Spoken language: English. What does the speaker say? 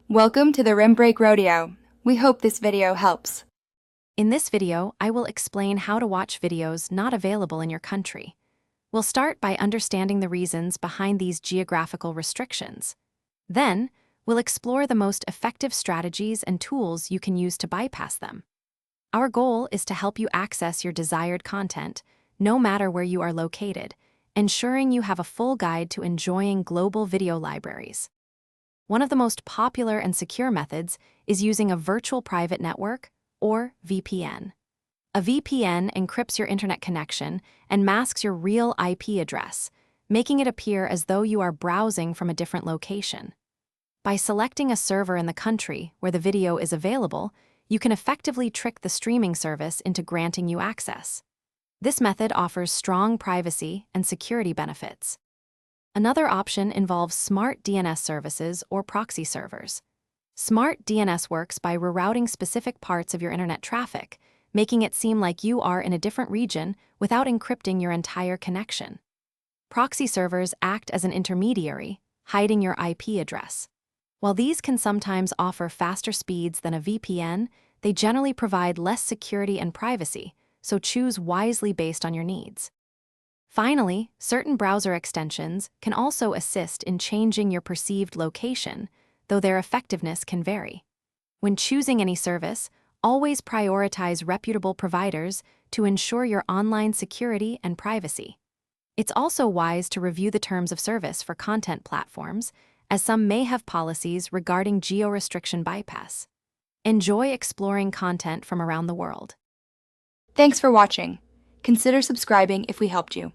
Welcome to the Rim Break Rodeo. We hope this video helps. In this video, I will explain how to watch videos not available in your country. We'll start by understanding the reasons behind these geographical restrictions. Then, we'll explore the most effective strategies and tools you can use to bypass them. Our goal is to help you access your desired content, no matter where you are located, ensuring you have a full guide to enjoying global video libraries. One of the most popular and secure methods is using a virtual private network, or VPN. A VPN encrypts your internet connection and masks your real IP address, making it appear as though you are browsing from a different location. By selecting a server in the country where the video is available, you can effectively trick the streaming service into granting you access. This method offers strong privacy and security benefits. Another option involves smart DNS services or proxy servers. Smart DNS works by rerouting specific parts of your internet traffic, making it seem like you are in a different region without encrypting your entire connection. Proxy servers act as an intermediary, hiding your IP address. While these can sometimes offer faster speeds than a VPN, they generally provide less security and privacy, so choose wisely based on your needs. Finally, certain browser extensions can also assist in changing your perceived location, though their effectiveness can vary. When choosing any service, always prioritize reputable providers to ensure your online security and privacy. It's also wise to review the terms of service for content platforms, as some may have policies regarding geo-restriction bypass. Enjoy exploring content from around the world. Thanks for watching. Consider subscribing if we helped you.